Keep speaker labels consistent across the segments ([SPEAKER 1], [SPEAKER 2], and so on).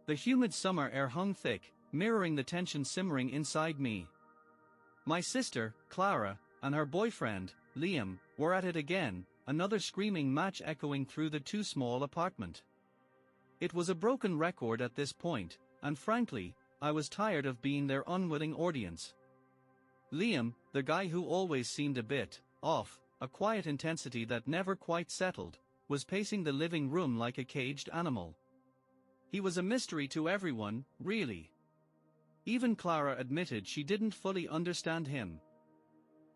[SPEAKER 1] The humid summer air hung thick, mirroring the tension simmering inside me. My sister, Clara, and her boyfriend, Liam, were at it again, another screaming match echoing through the too small apartment. It was a broken record at this point, and frankly, I was tired of being their unwilling audience. Liam, the guy who always seemed a bit off, a quiet intensity that never quite settled, was pacing the living room like a caged animal. He was a mystery to everyone, really. Even Clara admitted she didn't fully understand him.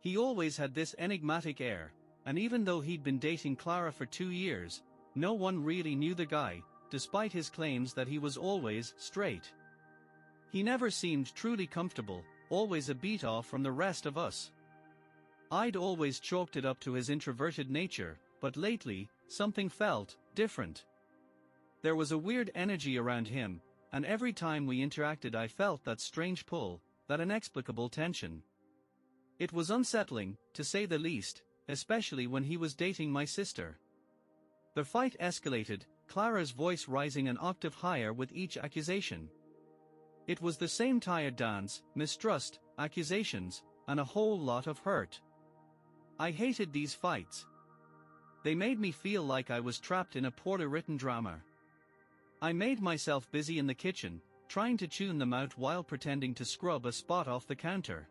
[SPEAKER 1] He always had this enigmatic air, and even though he'd been dating Clara for 2 years, no one really knew the guy, despite his claims that he was always straight. He never seemed truly comfortable, always a beat off from the rest of us. I'd always chalked it up to his introverted nature, but lately, something felt different. There was a weird energy around him, and every time we interacted I felt that strange pull, that inexplicable tension. It was unsettling, to say the least, especially when he was dating my sister. The fight escalated, Clara's voice rising an octave higher with each accusation. It was the same tired dance, mistrust, accusations, and a whole lot of hurt. I hated these fights. They made me feel like I was trapped in a poorly written drama. I made myself busy in the kitchen, trying to tune them out while pretending to scrub a spot off the counter.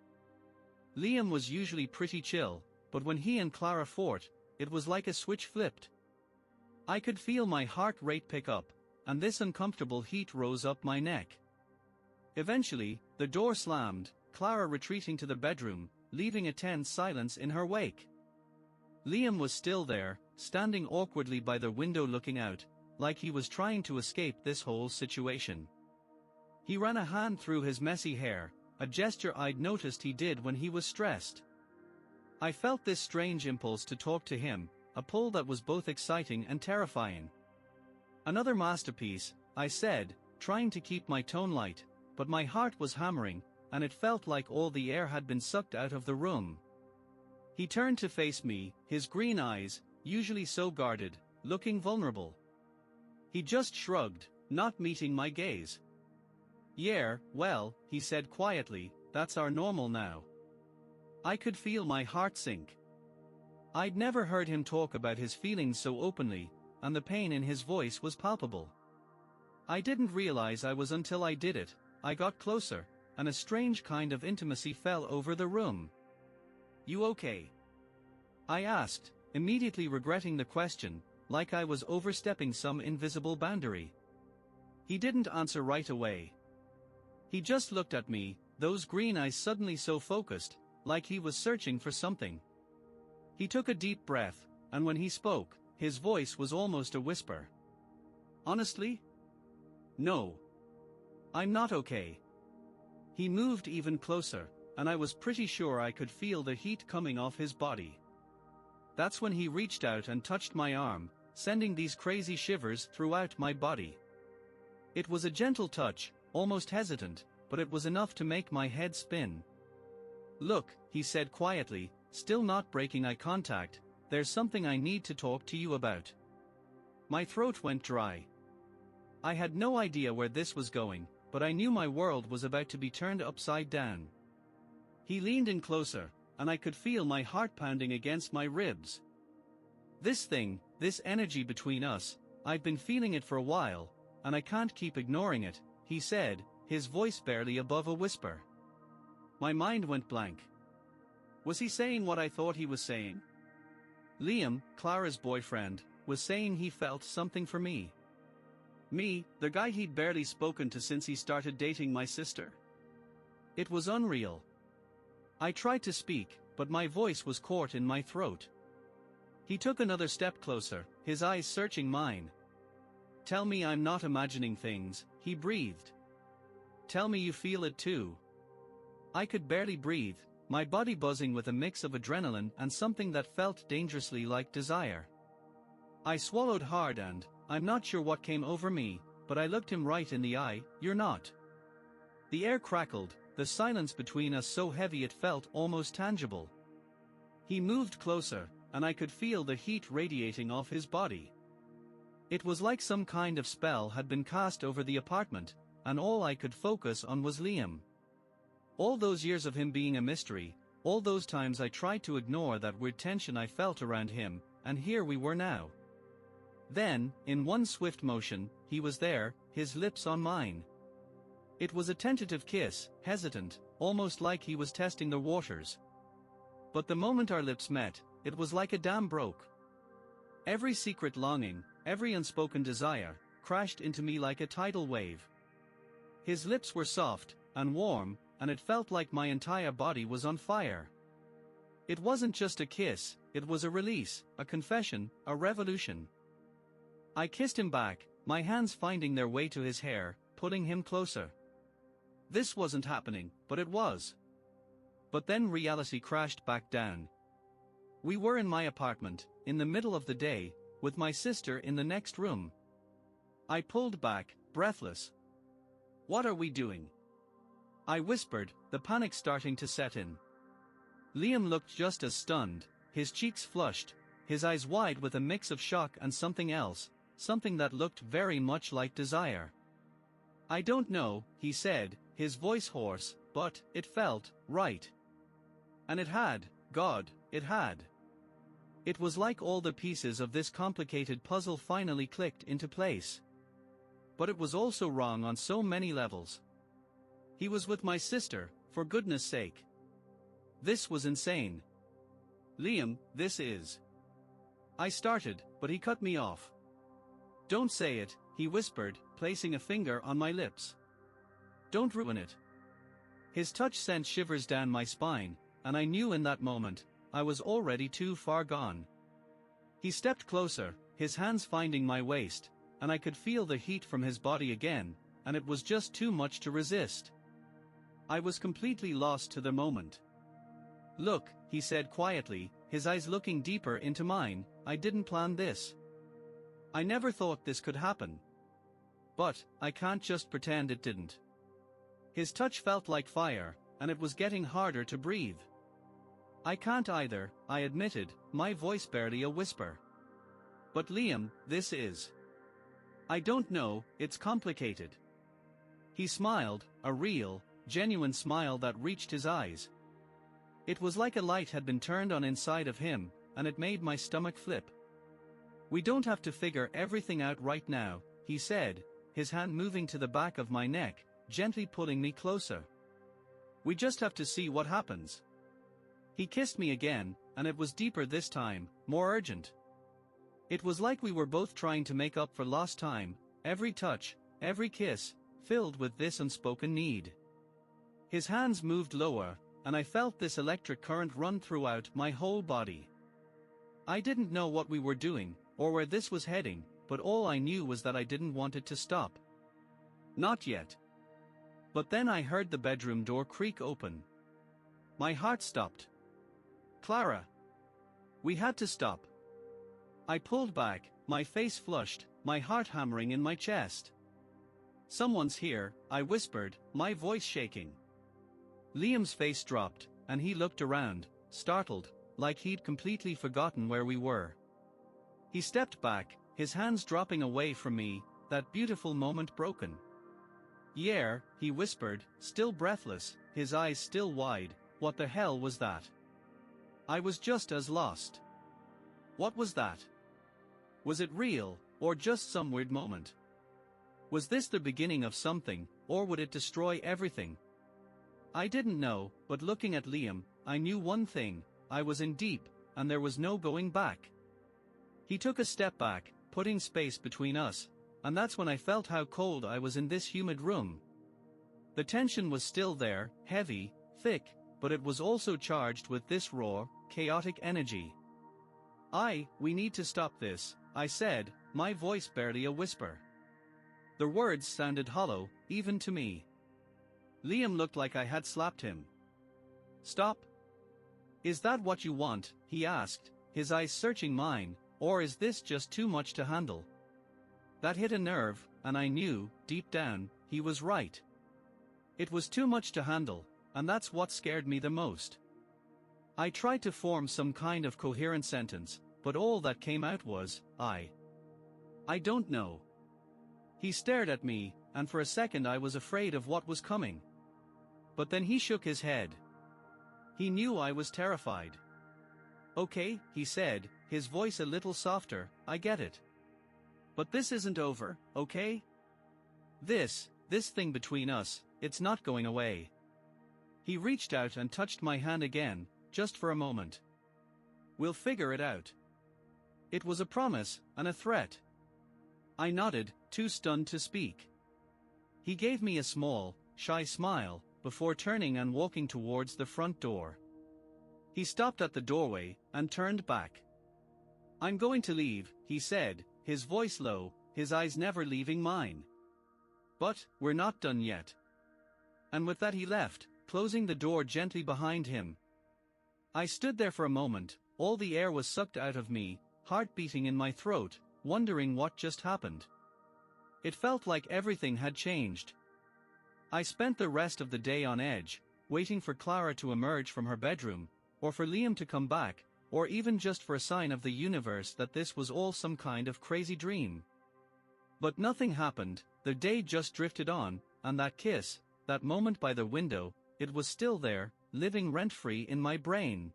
[SPEAKER 1] Liam was usually pretty chill, but when he and Clara fought, it was like a switch flipped. I could feel my heart rate pick up, and this uncomfortable heat rose up my neck. Eventually, the door slammed, Clara retreating to the bedroom, leaving a tense silence in her wake. Liam was still there, standing awkwardly by the window looking out, like he was trying to escape this whole situation. He ran a hand through his messy hair, a gesture I'd noticed he did when he was stressed. I felt this strange impulse to talk to him, a pull that was both exciting and terrifying. "Another masterpiece," I said, trying to keep my tone light, but my heart was hammering, and it felt like all the air had been sucked out of the room. He turned to face me, his green eyes, usually so guarded, looking vulnerable. He just shrugged, not meeting my gaze. "Yeah, well," he said quietly, "that's our normal now." I could feel my heart sink. I'd never heard him talk about his feelings so openly, and the pain in his voice was palpable. I didn't realize I was until I did it. I got closer, and a strange kind of intimacy fell over the room. "You okay?" I asked, immediately regretting the question, like I was overstepping some invisible boundary. He didn't answer right away. He just looked at me, those green eyes suddenly so focused, like he was searching for something. He took a deep breath, and when he spoke, his voice was almost a whisper. "Honestly? No. I'm not okay." He moved even closer, and I was pretty sure I could feel the heat coming off his body. That's when he reached out and touched my arm, sending these crazy shivers throughout my body. It was a gentle touch, almost hesitant, but it was enough to make my head spin. "Look," he said quietly, still not breaking eye contact, "there's something I need to talk to you about." My throat went dry. I had no idea where this was going, but I knew my world was about to be turned upside down. He leaned in closer, and I could feel my heart pounding against my ribs. "This thing, this energy between us, I've been feeling it for a while, and I can't keep ignoring it," he said, his voice barely above a whisper. My mind went blank. Was he saying what I thought he was saying? Liam, Clara's boyfriend, was saying he felt something for me. Me, the guy he'd barely spoken to since he started dating my sister. It was unreal. I tried to speak, but my voice was caught in my throat. He took another step closer, his eyes searching mine. "Tell me I'm not imagining things," he breathed. "Tell me you feel it too." I could barely breathe, my body buzzing with a mix of adrenaline and something that felt dangerously like desire. I swallowed hard and, I'm not sure what came over me, but I looked him right in the eye. "You're not." The air crackled, the silence between us so heavy it felt almost tangible. He moved closer, and I could feel the heat radiating off his body. It was like some kind of spell had been cast over the apartment, and all I could focus on was Liam. All those years of him being a mystery, all those times I tried to ignore that weird tension I felt around him, and here we were now. Then, in one swift motion, he was there, his lips on mine. It was a tentative kiss, hesitant, almost like he was testing the waters. But the moment our lips met, it was like a dam broke. Every secret longing, every unspoken desire, crashed into me like a tidal wave. His lips were soft and warm, and it felt like my entire body was on fire. It wasn't just a kiss, it was a release, a confession, a revolution. I kissed him back, my hands finding their way to his hair, pulling him closer. This wasn't happening, but it was. But then reality crashed back down. We were in my apartment, in the middle of the day, with my sister in the next room. I pulled back, breathless. "What are we doing?" I whispered, the panic starting to set in. Liam looked just as stunned, his cheeks flushed, his eyes wide with a mix of shock and something else, something that looked very much like desire. "I don't know," he said, his voice hoarse, but it felt right. And it had, God, it had. It was like all the pieces of this complicated puzzle finally clicked into place. But it was also wrong on so many levels. He was with my sister, for goodness sake. This was insane. "Liam, this is..." I started, but he cut me off. "Don't say it," he whispered, placing a finger on my lips. "Don't ruin it." His touch sent shivers down my spine, and I knew in that moment, I was already too far gone. He stepped closer, his hands finding my waist, and I could feel the heat from his body again, and it was just too much to resist. I was completely lost to the moment. "Look," he said quietly, his eyes looking deeper into mine, "I didn't plan this. I never thought this could happen. But, I can't just pretend it didn't." His touch felt like fire, and it was getting harder to breathe. "I can't either," I admitted, my voice barely a whisper. "But Liam, this is... I don't know, it's complicated." He smiled, a real, genuine smile that reached his eyes. It was like a light had been turned on inside of him, and it made my stomach flip. "We don't have to figure everything out right now," he said, his hand moving to the back of my neck, gently pulling me closer. "We just have to see what happens." He kissed me again, and it was deeper this time, more urgent. It was like we were both trying to make up for lost time, every touch, every kiss, filled with this unspoken need. His hands moved lower, and I felt this electric current run throughout my whole body. I didn't know what we were doing, or where this was heading, but all I knew was that I didn't want it to stop. Not yet. But then I heard the bedroom door creak open. My heart stopped. "Clara!" We had to stop. I pulled back, my face flushed, my heart hammering in my chest. "Someone's here," I whispered, my voice shaking. Liam's face dropped, and he looked around, startled, like he'd completely forgotten where we were. He stepped back, his hands dropping away from me, that beautiful moment broken. "Yeah," he whispered, still breathless, his eyes still wide, "what the hell was that?" I was just as lost. What was that? Was it real, or just some weird moment? Was this the beginning of something, or would it destroy everything? I didn't know, but looking at Liam, I knew one thing: I was in deep, and there was no going back. He took a step back, putting space between us, and that's when I felt how cold I was in this humid room. The tension was still there, heavy, thick, but it was also charged with this raw, chaotic energy. "We need to stop this," I said, my voice barely a whisper. The words sounded hollow, even to me. Liam looked like I had slapped him. "Stop? Is that what you want?" he asked, his eyes searching mine, "or is this just too much to handle?" That hit a nerve, and I knew, deep down, he was right. It was too much to handle, and that's what scared me the most. I tried to form some kind of coherent sentence, but all that came out was, I I don't know. He stared at me, and for a second I was afraid of what was coming. But then he shook his head. He knew I was terrified. Okay, he said, his voice a little softer, I get it. But this isn't over, okay? This thing between us, it's not going away. He reached out and touched my hand again, just for a moment. We'll figure it out. It was a promise, and a threat. I nodded, too stunned to speak. He gave me a small, shy smile, before turning and walking towards the front door. He stopped at the doorway, and turned back. I'm going to leave, he said, his voice low, his eyes never leaving mine. But, we're not done yet. And with that he left, closing the door gently behind him. I stood there for a moment, all the air was sucked out of me, heart beating in my throat, wondering what just happened. It felt like everything had changed. I spent the rest of the day on edge, waiting for Clara to emerge from her bedroom, or for Liam to come back, or even just for a sign of the universe that this was all some kind of crazy dream. But nothing happened, the day just drifted on, and that kiss, that moment by the window, it was still there, living rent-free in my brain.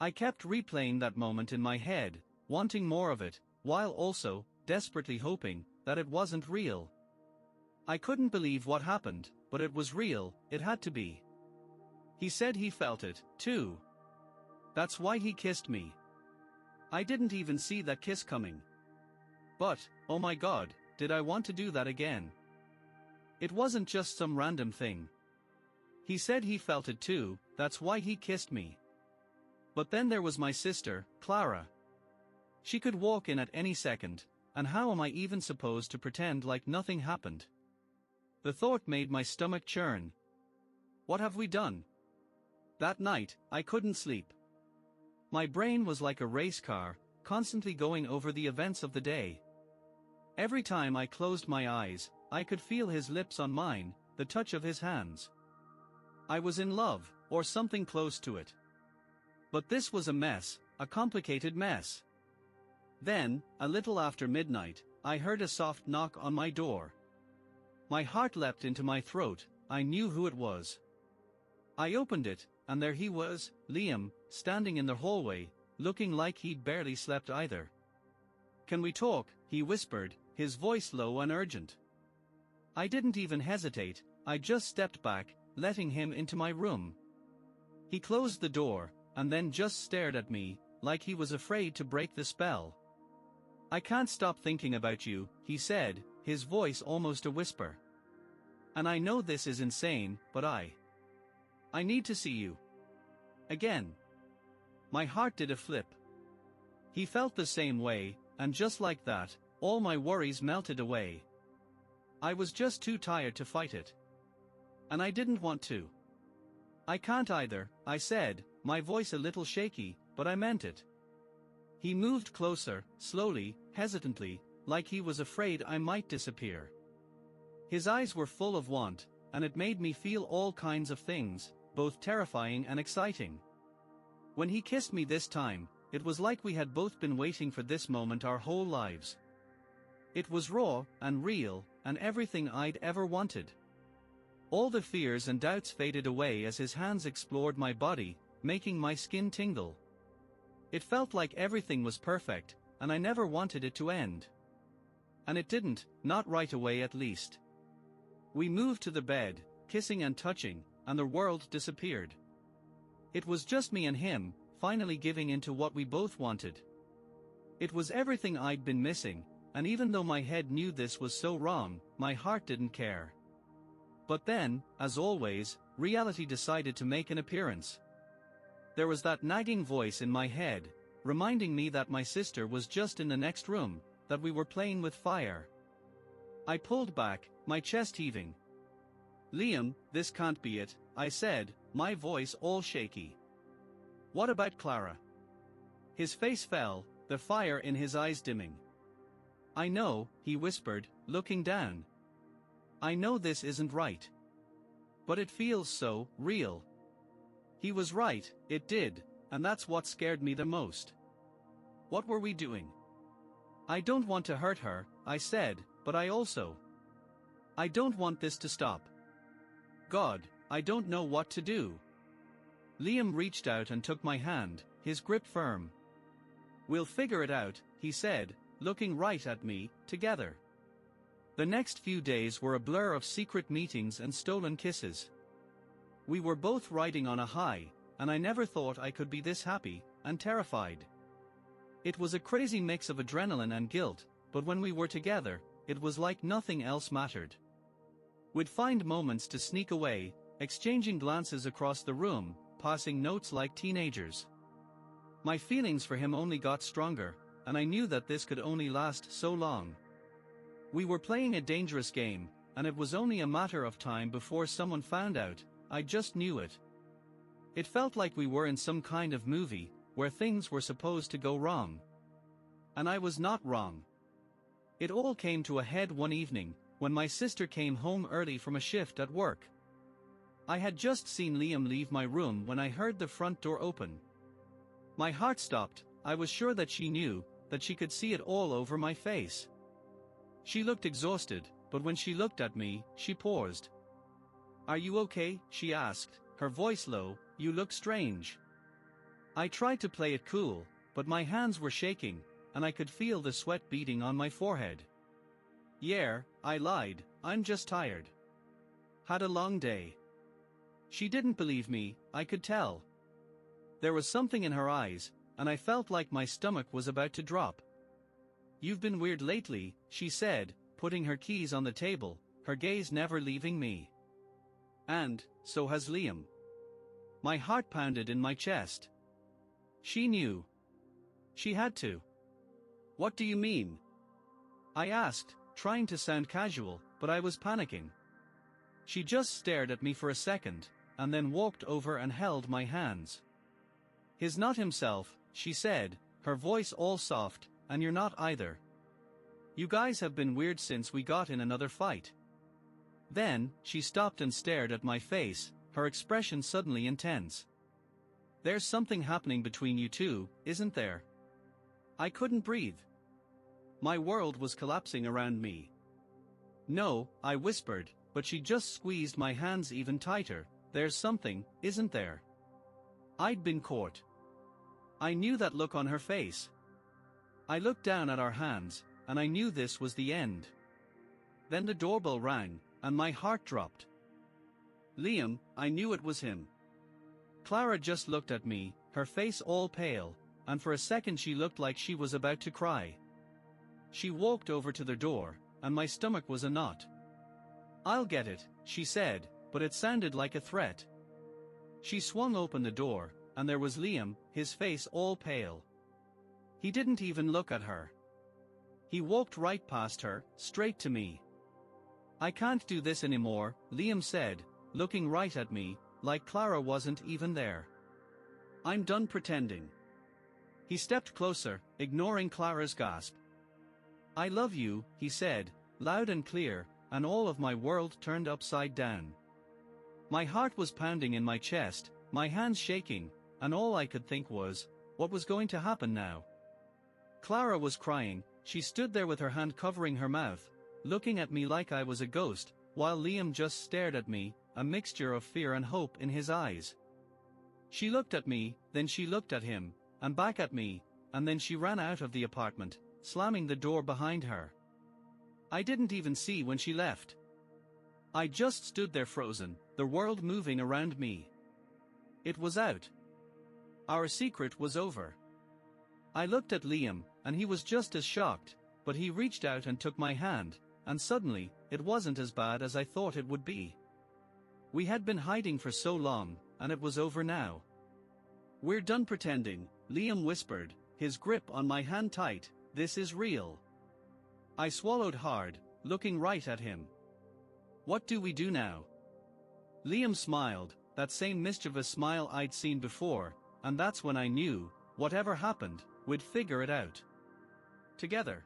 [SPEAKER 1] I kept replaying that moment in my head, wanting more of it, while also, desperately hoping, that it wasn't real. I couldn't believe what happened, but it was real, it had to be. He said he felt it, too. That's why he kissed me. I didn't even see that kiss coming. But, oh my God, did I want to do that again? It wasn't just some random thing. He said he felt it too, that's why he kissed me. But then there was my sister, Clara. She could walk in at any second, and how am I even supposed to pretend like nothing happened? The thought made my stomach churn. What have we done? That night, I couldn't sleep. My brain was like a race car, constantly going over the events of the day. Every time I closed my eyes, I could feel his lips on mine, the touch of his hands. I was in love, or something close to it. But this was a mess, a complicated mess. Then, a little after midnight, I heard a soft knock on my door. My heart leapt into my throat, I knew who it was. I opened it, and there he was, Liam, standing in the hallway, looking like he'd barely slept either. Can we talk? He whispered, his voice low and urgent. I didn't even hesitate, I just stepped back, letting him into my room. He closed the door, and then just stared at me, like he was afraid to break the spell. I can't stop thinking about you, he said, his voice almost a whisper. And I know this is insane, but I need to see you. Again. My heart did a flip. He felt the same way, and just like that, all my worries melted away. I was just too tired to fight it. And I didn't want to. I can't either, I said, my voice a little shaky, but I meant it. He moved closer, slowly, hesitantly, like he was afraid I might disappear. His eyes were full of want, and it made me feel all kinds of things, both terrifying and exciting. When he kissed me this time, it was like we had both been waiting for this moment our whole lives. It was raw, and real, and everything I'd ever wanted. All the fears and doubts faded away as his hands explored my body, making my skin tingle. It felt like everything was perfect, and I never wanted it to end. And it didn't, not right away at least. We moved to the bed, kissing and touching, and the world disappeared. It was just me and him, finally giving into what we both wanted. It was everything I'd been missing, and even though my head knew this was so wrong, my heart didn't care. But then, as always, reality decided to make an appearance. There was that nagging voice in my head, reminding me that my sister was just in the next room, that we were playing with fire. I pulled back, my chest heaving. Liam, this can't be it, I said, my voice all shaky. What about Clara? His face fell, the fire in his eyes dimming. I know, he whispered, looking down. I know this isn't right. But it feels so real. He was right, it did, and that's what scared me the most. What were we doing? I don't want to hurt her, I said, but I don't want this to stop. God, I don't know what to do. Liam reached out and took my hand, his grip firm. We'll figure it out, he said, looking right at me, together. The next few days were a blur of secret meetings and stolen kisses. We were both riding on a high, and I never thought I could be this happy, and terrified. It was a crazy mix of adrenaline and guilt, but when we were together, it was like nothing else mattered. We'd find moments to sneak away, exchanging glances across the room, passing notes like teenagers. My feelings for him only got stronger, and I knew that this could only last so long. We were playing a dangerous game, and it was only a matter of time before someone found out. I just knew it. It felt like we were in some kind of movie, where things were supposed to go wrong. And I was not wrong. It all came to a head one evening, when my sister came home early from a shift at work. I had just seen Liam leave my room when I heard the front door open. My heart stopped. I was sure that she knew, that she could see it all over my face. She looked exhausted, but when she looked at me, she paused. "Are you okay?" she asked, her voice low. "You look strange." I tried to play it cool, but my hands were shaking, and I could feel the sweat beading on my forehead. "Yeah," I lied, "I'm just tired. Had a long day." She didn't believe me, I could tell. There was something in her eyes, and I felt like my stomach was about to drop. "You've been weird lately," she said, putting her keys on the table, her gaze never leaving me. "And so has Liam." My heart pounded in my chest. She knew. She had to. "What do you mean?" I asked, trying to sound casual, but I was panicking. She just stared at me for a second, and then walked over and held my hands. "He's not himself," she said, her voice all soft, "and you're not either. You guys have been weird since we got in another fight." Then, she stopped and stared at my face, her expression suddenly intense. "There's something happening between you two, isn't there?" I couldn't breathe. My world was collapsing around me. "No," I whispered, but she just squeezed my hands even tighter. "There's something, isn't there?" I'd been caught. I knew that look on her face. I looked down at our hands, and I knew this was the end. Then the doorbell rang, and my heart dropped. Liam, I knew it was him. Clara just looked at me, her face all pale, and for a second she looked like she was about to cry. She walked over to the door, and my stomach was a knot. "I'll get it," she said, but it sounded like a threat. She swung open the door, and there was Liam, his face all pale. He didn't even look at her. He walked right past her, straight to me. "I can't do this anymore," Liam said, looking right at me, like Clara wasn't even there. "I'm done pretending." He stepped closer, ignoring Clara's gasp. "I love you," he said, loud and clear, and all of my world turned upside down. My heart was pounding in my chest, my hands shaking, and all I could think was, what was going to happen now? Clara was crying. She stood there with her hand covering her mouth, looking at me like I was a ghost, while Liam just stared at me, a mixture of fear and hope in his eyes. She looked at me, then she looked at him, and back at me, and then she ran out of the apartment, slamming the door behind her. I didn't even see when she left. I just stood there frozen, the world moving around me. It was out. Our secret was over. I looked at Liam, and he was just as shocked, but he reached out and took my hand, and suddenly, it wasn't as bad as I thought it would be. We had been hiding for so long, and it was over now. "We're done pretending," Liam whispered, his grip on my hand tight. "This is real." I swallowed hard, looking right at him. "What do we do now?" Liam smiled, that same mischievous smile I'd seen before, and that's when I knew, whatever happened, we'd figure it out. Together.